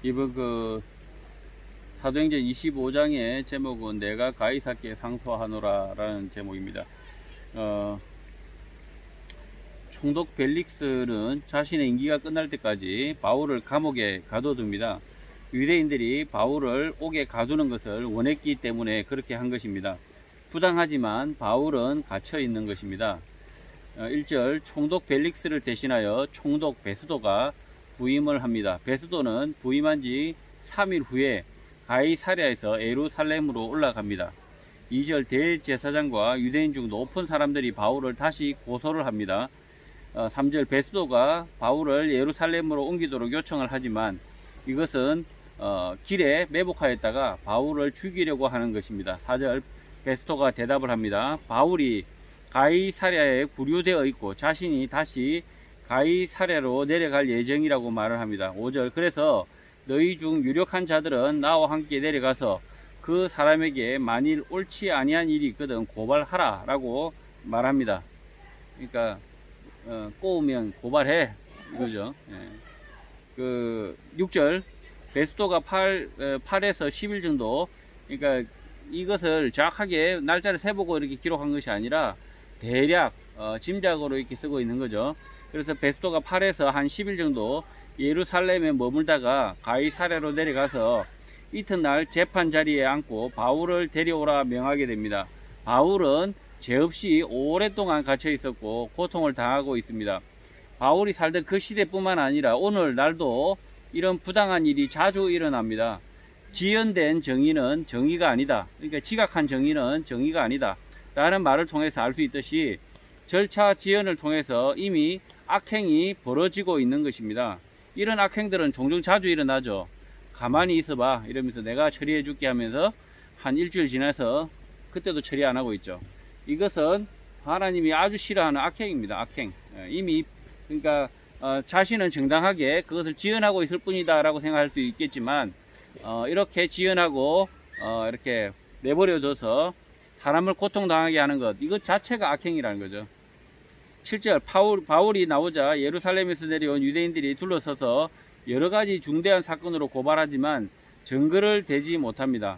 이번 사도행전 25장의 제목은 내가 가이사께 상소하노라 라는 제목입니다. 총독 벨릭스는 자신의 임기가 끝날 때까지 바울을 감옥에 가둬둡니다. 유대인들이 바울을 옥에 가두는 것을 원했기 때문에 그렇게 한 것입니다. 부당하지만 바울은 갇혀 있는 것입니다. 1절 총독 벨릭스를 대신하여 총독 베스도가 부임을 합니다. 베스도는 부임한 지 3일 후에 가이사랴에서 예루살렘으로 올라갑니다. 2절 대제사장과 유대인 중 높은 사람들이 바울을 다시 고소를 합니다. 3절 베스도가 바울을 예루살렘으로 옮기도록 요청을 하지만 이것은 길에 매복하였다가 바울을 죽이려고 하는 것입니다. 4절 베스도가 대답을 합니다. 바울이 가이사랴에 구류되어 있고 자신이 다시 가이사랴로 내려갈 예정이라고 말을 합니다. 5절 그래서 너희 중 유력한 자들은 나와 함께 내려가서 그 사람에게 만일 옳지 아니한 일이 있거든 고발하라 라고 말합니다. 그러니까 꼬우면 고발해 이거죠. 그 6절 베스도가 8에서 10일 정도, 그러니까 이것을 정확하게 날짜를 세보고 이렇게 기록한 것이 아니라 대략 짐작으로 이렇게 쓰고 있는 거죠. 그래서 베스도가 8에서 한 10일 정도 예루살렘에 머물다가 가이사랴로 내려가서 이튿날 재판 자리에 앉고 바울을 데려오라 명하게 됩니다. 바울은 죄 없이 오랫동안 갇혀 있었고 고통을 당하고 있습니다. 바울이 살던 그 시대뿐만 아니라 오늘날도 이런 부당한 일이 자주 일어납니다. 지연된 정의는 정의가 아니다. 그러니까 지각한 정의는 정의가 아니다 라는 말을 통해서 알 수 있듯이 절차 지연을 통해서 이미 악행이 벌어지고 있는 것입니다. 이런 악행들은 종종 자주 일어나죠. 가만히 있어봐 이러면서 내가 처리해 줄게 하면서 한 일주일 지나서 그때도 처리 안 하고 있죠. 이것은 하나님이 아주 싫어하는 악행입니다. 악행. 이미 그러니까 자신은 정당하게 그것을 지연하고 있을 뿐이다 라고 생각할 수 있겠지만 이렇게 지연하고 이렇게 내버려둬서 사람을 고통당하게 하는 것, 이것 자체가 악행이라는 거죠. 7절 바울이 나오자 예루살렘에서 내려온 유대인들이 둘러서서 여러가지 중대한 사건으로 고발하지만 증거를 대지 못합니다.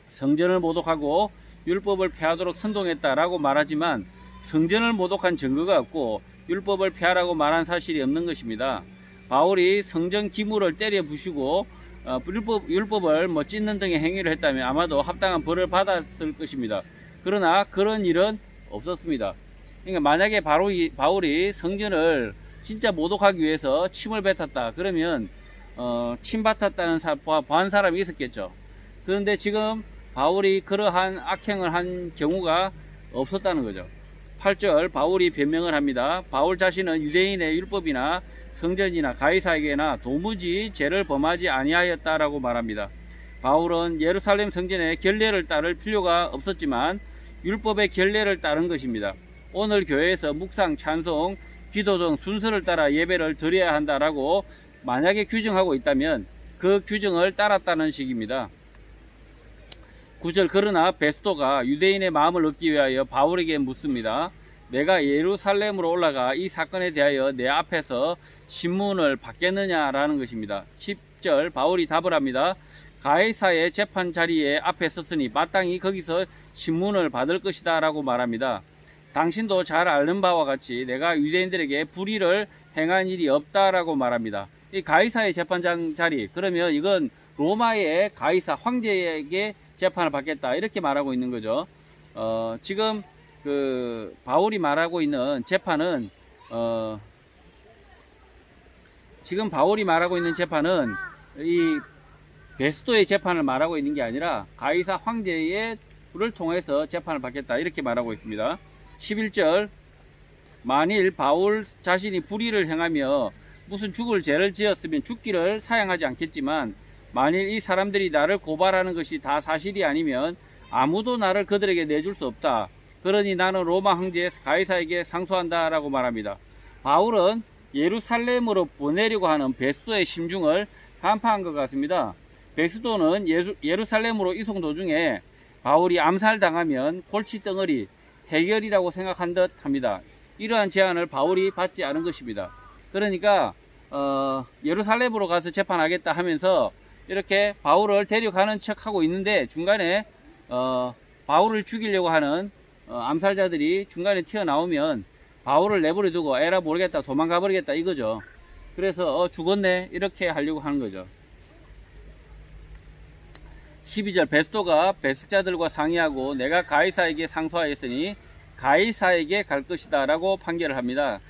성전을 모독하고 율법을 폐하도록 선동했다라고 말하지만 성전을 모독한 증거가 없고 율법을 폐하라고 말한 사실이 없는 것입니다. 바울이 성전 기물을 때려 부수고 율법을 찢는 등의 행위를 했다면 아마도 합당한 벌을 받았을 것입니다. 그러나 그런 일은 없었습니다. 그러니까 만약에 바울이 성전을 진짜 모독하기 위해서 침을 뱉었다 그러면 침뱉었다는 보한 사람이 있었겠죠. 그런데 지금 바울이 그러한 악행을 한 경우가 없었다는 거죠. 8절 바울이 변명을 합니다. 바울 자신은 유대인의 율법이나 성전이나 가이사에게나 도무지 죄를 범하지 아니하였다라고 말합니다. 바울은 예루살렘 성전의 결례를 따를 필요가 없었지만 율법의 결례를 따른 것입니다. 오늘 교회에서 묵상, 찬송, 기도 등 순서를 따라 예배를 드려야 한다라고 만약에 규정하고 있다면 그 규정을 따랐다는 식입니다. 9절 그러나 베스도가 유대인의 마음을 얻기 위하여 바울에게 묻습니다. 내가 예루살렘으로 올라가 이 사건에 대하여 내 앞에서 신문을 받겠느냐라는 것입니다. 10절 바울이 답을 합니다. 가이사의 재판 자리에 앞에 섰으니 마땅히 거기서 신문을 받을 것이다 라고 말합니다. 당신도 잘 아는 바와 같이 내가 유대인들에게 불의를 행한 일이 없다라고 말합니다. 이 가이사의 재판장 자리, 그러면 이건 로마의 가이사 황제에게 재판을 받겠다 이렇게 말하고 있는 거죠. 지금 그 바울이 말하고 있는 재판은 이 베스도의 재판을 말하고 있는 게 아니라 가이사 황제의 를 통해서 재판을 받겠다 이렇게 말하고 있습니다. 11절 만일 바울 자신이 불의를 행하며 무슨 죽을 죄를 지었으면 죽기를 사양하지 않겠지만 만일 이 사람들이 나를 고발하는 것이 다 사실이 아니면 아무도 나를 그들에게 내줄 수 없다. 그러니 나는 로마 황제 가이사에게 상소한다 라고 말합니다. 바울은 예루살렘으로 보내려고 하는 베스도의 심중을 간파한 것 같습니다. 베스도는 예루살렘으로 이송 도중에 바울이 암살당하면 골칫덩어리 해결이라고 생각한 듯 합니다. 이러한 제안을 바울이 받지 않은 것입니다. 그러니까 예루살렘으로 가서 재판하겠다 하면서 이렇게 바울을 데려가는 척하고 있는데 중간에 바울을 죽이려고 하는 암살자들이 중간에 튀어나오면 바울을 내버려 두고 에라 모르겠다 도망가 버리겠다 이거죠. 그래서 죽었네 이렇게 하려고 하는 거죠. 12절 베스도가 배석자들과 상의하고 내가 가이사에게 상소하였으니 가이사에게 갈 것이다 라고 판결을 합니다.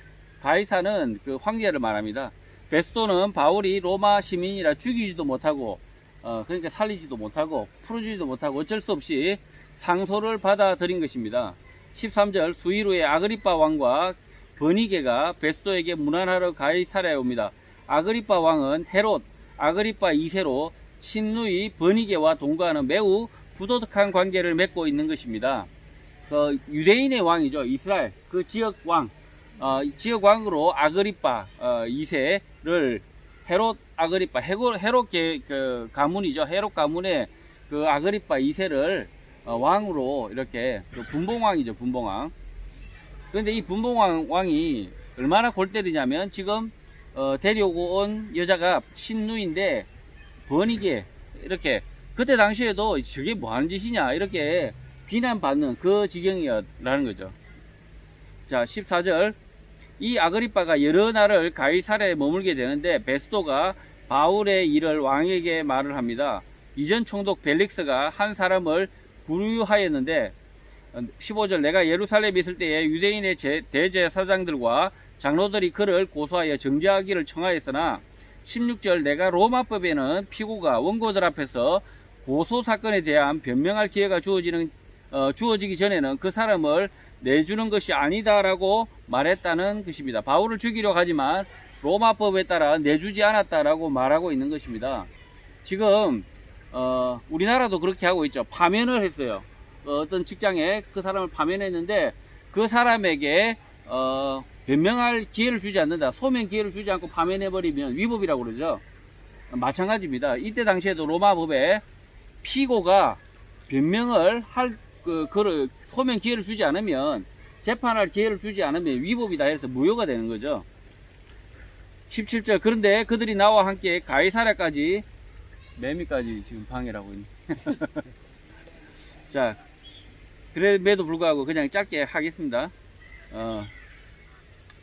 가이사는 그 황제를 말합니다. 베스도는 바울이 로마 시민이라 죽이지도 못하고 그러니까 살리지도 못하고 풀어주지도 못하고 어쩔 수 없이 상소를 받아들인 것입니다. 13절 수일 후에 아그리빠 왕과 버니게가 베스도에게 문안하러 가이사랴에 옵니다. 아그리빠 왕은 헤롯 아그리빠 2세로 친누이 버니게와 동거하는 매우 부도덕한 관계를 맺고 있는 것입니다. 그 유대인의 왕이죠. 이스라엘 그 지역 왕 지역 왕으로 아그리빠 2세를 헤롯 아그리빠 헤롯 그 가문이죠. 헤롯 가문의 그 아그리빠 2세를 왕으로 이렇게 그 분봉왕이죠. 분봉왕. 그런데 이 분봉왕이 얼마나 골 때리냐면 지금 데려오고 온 여자가 친누인데 버니게 이렇게 그때 당시에도 저게 뭐 하는 짓이냐 이렇게 비난받는 그 지경이라는 거죠. 자 14절 이 아그리빠가 여러 날을 가이사랴에 머물게 되는데 베스도가 바울의 일을 왕에게 말을 합니다. 이전 총독 벨릭스가 한 사람을 구류하였는데 15절 내가 예루살렘에 있을 때에 유대인의 대제사장들과 장로들이 그를 고소하여 정죄하기를 청하였으나 16절 내가 로마법에는 피고가 원고들 앞에서 고소사건에 대한 변명할 기회가 주어지기 전에는 그 사람을 내주는 것이 아니다라고 말했다는 것입니다. 바울을 죽이려고 하지만 로마법에 따라 내주지 않았다라고 말하고 있는 것입니다. 지금 우리나라도 그렇게 하고 있죠. 파면을 했어요. 어떤 직장에 그 사람을 파면했는데 그 사람에게 변명할 기회를 주지 않는다. 소명 기회를 주지 않고 파면해버리면 위법이라고 그러죠. 마찬가지입니다. 이때 당시에도 로마법에 피고가 변명을 할 소명 기회를 주지 않으면 재판할 기회를 주지 않으면 위법이다 해서 무효가 되는 거죠. 17절 그런데 그들이 나와 함께 가이사랴까지 매미까지 지금 방해를 하고 있네. 자 그럼에도 불구하고 그냥 짧게 하겠습니다.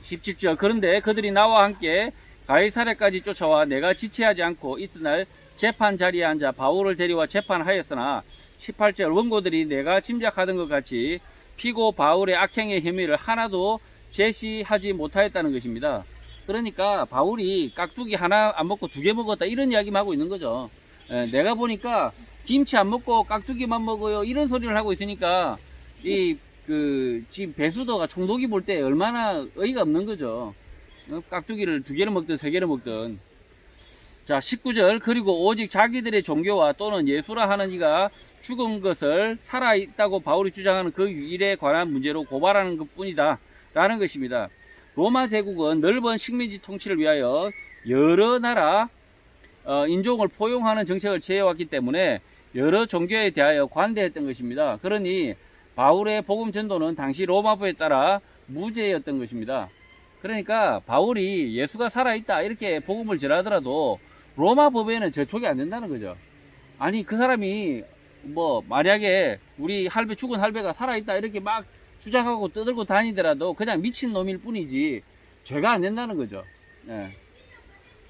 17절 그런데 그들이 나와 함께 가이사랴까지 쫓아와 내가 지체하지 않고 이튿날 재판 자리에 앉아 바울을 데려와 재판하였으나 18절 원고들이 내가 짐작하던 것 같이 피고 바울의 악행의 혐의를 하나도 제시하지 못하였다는 것입니다. 그러니까 바울이 깍두기 하나 안 먹고 2개 먹었다 이런 이야기만 하고 있는 거죠. 내가 보니까 김치 안 먹고 깍두기만 먹어요 이런 소리를 하고 있으니까 지금 배수도가 총독이 볼 때 얼마나 어이가 없는 거죠. 깍두기를 2개를 먹든 3개를 먹든. 자 19절 그리고 오직 자기들의 종교와 또는 예수라 하는 이가 죽은 것을 살아있다고 바울이 주장하는 그 일에 관한 문제로 고발하는 것 뿐이다 라는 것입니다. 로마 제국은 넓은 식민지 통치를 위하여 여러 나라 인종을 포용하는 정책을 취해왔기 때문에 여러 종교에 대하여 관대했던 것입니다. 그러니 바울의 복음 전도는 당시 로마법에 따라 무죄였던 것입니다. 그러니까 바울이 예수가 살아있다 이렇게 복음을 전하더라도 로마법에는 저촉이 안 된다는 거죠. 아니 그 사람이 뭐 만약에 우리 할배 죽은 할배가 살아있다 이렇게 막 주장하고 떠들고 다니더라도 그냥 미친 놈일 뿐이지 죄가 안 된다는 거죠.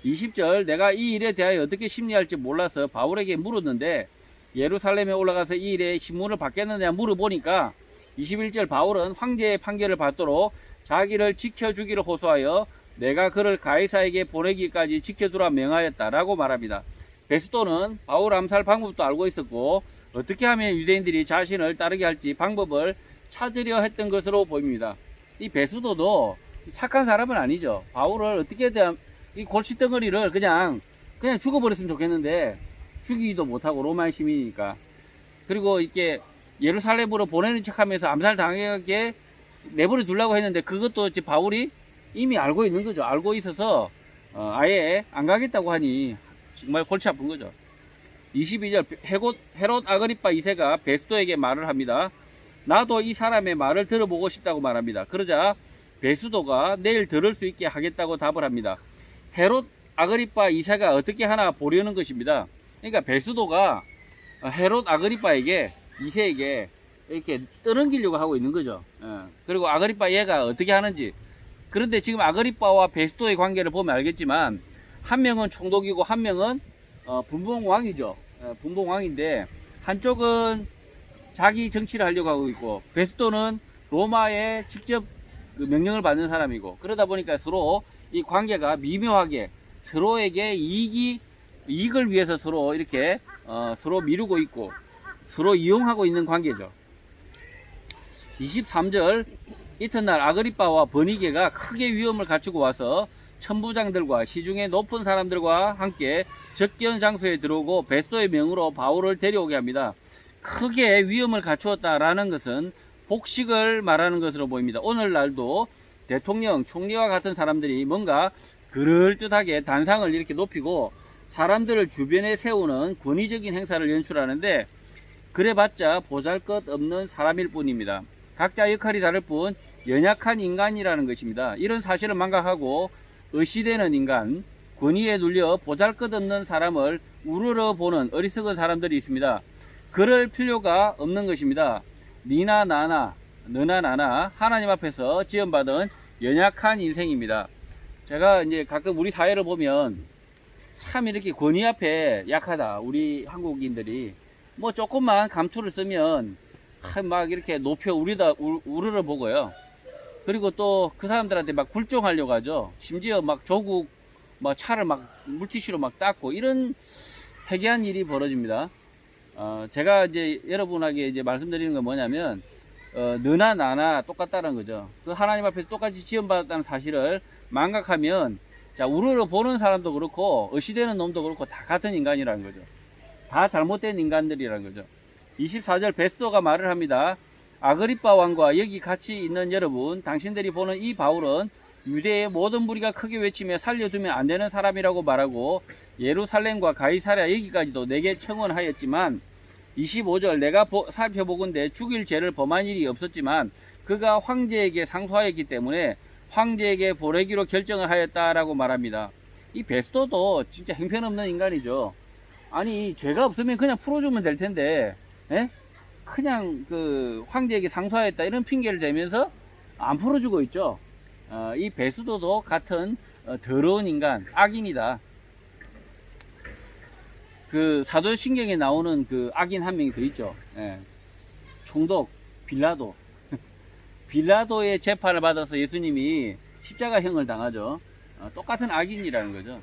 20절 내가 이 일에 대하여 어떻게 심리할지 몰라서 바울에게 물었는데 예루살렘에 올라가서 이 일에 신문을 받겠느냐 물어보니까 21절 바울은 황제의 판결을 받도록 자기를 지켜주기를 호소하여 내가 그를 가이사에게 보내기까지 지켜두라 명하였다라고 말합니다. 베스도는 바울 암살 방법도 알고 있었고 어떻게 하면 유대인들이 자신을 따르게 할지 방법을 찾으려 했던 것으로 보입니다. 이 베스도도 착한 사람은 아니죠. 바울을 어떻게든 이 골칫덩어리를 그냥 죽어버렸으면 좋겠는데 죽이기도 못하고 로마 시민이니까. 그리고 이렇게 예루살렘으로 보내는 척하면서 암살 당하게 내버려 두려고 했는데 그것도 이제 바울이 이미 알고 있는 거죠. 알고 있어서 아예 안 가겠다고 하니 정말 골치 아픈 거죠. 22절 헤롯 아그리빠 2세가 베스도에게 말을 합니다. 나도 이 사람의 말을 들어보고 싶다고 말합니다. 그러자 베스도가 내일 들을 수 있게 하겠다고 답을 합니다. 헤롯 아그리파 2세가 어떻게 하나 보려는 것입니다. 그러니까 베스도가 헤롯 아그리파에게 2세에게 이렇게 떠넘기려고 하고 있는 거죠. 그리고 아그리파 얘가 어떻게 하는지. 그런데 지금 아그리파와 베스도의 관계를 보면 알겠지만 한 명은 총독이고 한 명은 분봉왕이죠. 분봉왕인데 한쪽은 자기 정치를 하려고 하고 있고 베스도는 로마에 직접 그 명령을 받는 사람이고, 그러다 보니까 서로 이 관계가 미묘하게 서로에게 이익을 위해서 서로 이렇게 서로 미루고 있고 서로 이용하고 있는 관계죠. 23절 이튿날 아그리빠와 버니게가 크게 위험을 갖추고 와서 천부장들과 시중에 높은 사람들과 함께 접견 장소에 들어오고 베스도의 명으로 바울을 데려오게 합니다. 크게 위험을 갖추었다라는 것은 복식을 말하는 것으로 보입니다. 오늘날도 대통령, 총리와 같은 사람들이 뭔가 그럴듯하게 단상을 이렇게 높이고 사람들을 주변에 세우는 권위적인 행사를 연출하는데 그래봤자 보잘것없는 사람일 뿐입니다. 각자 역할이 다를 뿐 연약한 인간이라는 것입니다. 이런 사실을 망각하고 의시되는 인간, 권위에 눌려 보잘것없는 사람을 우러러 보는 어리석은 사람들이 있습니다. 그럴 필요가 없는 것입니다. 니나 나나, 너나 나나 하나님 앞에서 지원받은 연약한 인생입니다. 제가 이제 가끔 우리 사회를 보면 참 이렇게 권위 앞에 약하다. 우리 한국인들이 뭐 조금만 감투를 쓰면 막 이렇게 높여 우러러 보고요. 그리고 또 그 사람들한테 막 굴종하려고 하죠. 심지어 막 조국 막 차를 막 물티슈로 막 닦고 이런 회개한 일이 벌어집니다. 제가 이제 여러분에게 이제 말씀드리는 건 뭐냐면 너나 나나 똑같다는 거죠. 그 하나님 앞에서 똑같이 지원받았다는 사실을 망각하면 자 우러러 보는 사람도 그렇고 의시되는 놈도 그렇고 다 같은 인간이라는 거죠. 다 잘못된 인간들이라는 거죠. 24절 베스도가 말을 합니다. 아그리빠 왕과 여기 같이 있는 여러분, 당신들이 보는 이 바울은 유대의 모든 무리가 크게 외치며 살려두면 안 되는 사람이라고 말하고 예루살렘과 가이사랴 여기까지도 내게 청원하였지만 25절 내가 살펴보건대 죽일 죄를 범한 일이 없었지만 그가 황제에게 상소하였기 때문에 황제에게 보내기로 결정을 하였다라고 말합니다. 이 베스도도 진짜 형편없는 인간이죠. 아니 죄가 없으면 그냥 풀어주면 될 텐데 그냥 그 황제에게 상소하였다 이런 핑계를 대면서 안 풀어주고 있죠. 이 베스도도 같은 더러운 인간, 악인이다. 그 사도신경에 나오는 그 악인 한 명이 더 있죠. 총독 빌라도. 빌라도의 재판을 받아서 예수님이 십자가형을 당하죠. 똑같은 악인이라는 거죠.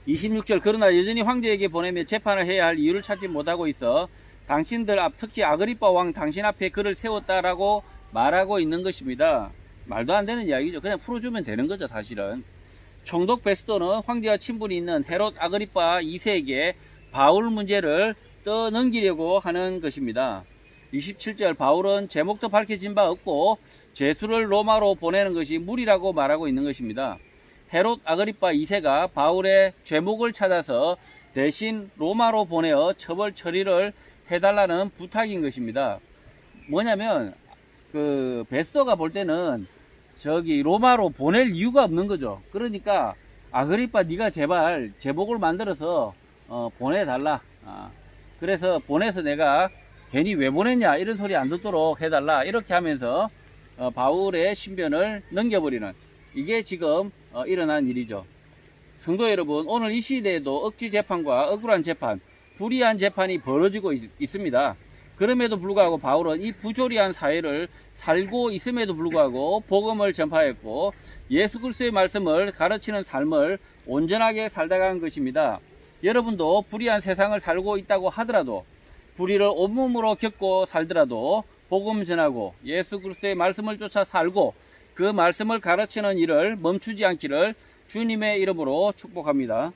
26절 그러나 여전히 황제에게 보내며 재판을 해야 할 이유를 찾지 못하고 있어 당신들 앞 특히 아그리빠 왕 당신 앞에 그를 세웠다라고 말하고 있는 것입니다. 말도 안 되는 이야기죠. 그냥 풀어주면 되는 거죠. 사실은 총독 베스도는 황제와 친분이 있는 헤롯 아그리빠 2세에게 바울 문제를 떠넘기려고 하는 것입니다. 27절 바울은 제목도 밝혀진 바 없고 죄수를 로마로 보내는 것이 무리라고 말하고 있는 것입니다. 헤롯 아그리빠 2세가 바울의 죄목을 찾아서 대신 로마로 보내어 처벌 처리를 해달라는 부탁인 것입니다. 뭐냐면 그 베스도가 볼 때는 저기 로마로 보낼 이유가 없는 거죠. 그러니까 아그리빠 네가 제발 제목을 만들어서 보내달라. 그래서 보내서 내가 괜히 왜 보냈냐 이런 소리 안 듣도록 해달라 이렇게 하면서 바울의 신변을 넘겨버리는 이게 지금 일어난 일이죠. 성도 여러분, 오늘 이 시대에도 억지 재판과 억울한 재판, 불의한 재판이 벌어지고 있습니다. 그럼에도 불구하고 바울은 이 부조리한 사회를 살고 있음에도 불구하고 복음을 전파했고 예수 그리스도의 말씀을 가르치는 삶을 온전하게 살다 간 것입니다. 여러분도 불의한 세상을 살고 있다고 하더라도 불의를 온몸으로 겪고 살더라도 복음 전하고 예수 그리스도의 말씀을 쫓아 살고 그 말씀을 가르치는 일을 멈추지 않기를 주님의 이름으로 축복합니다.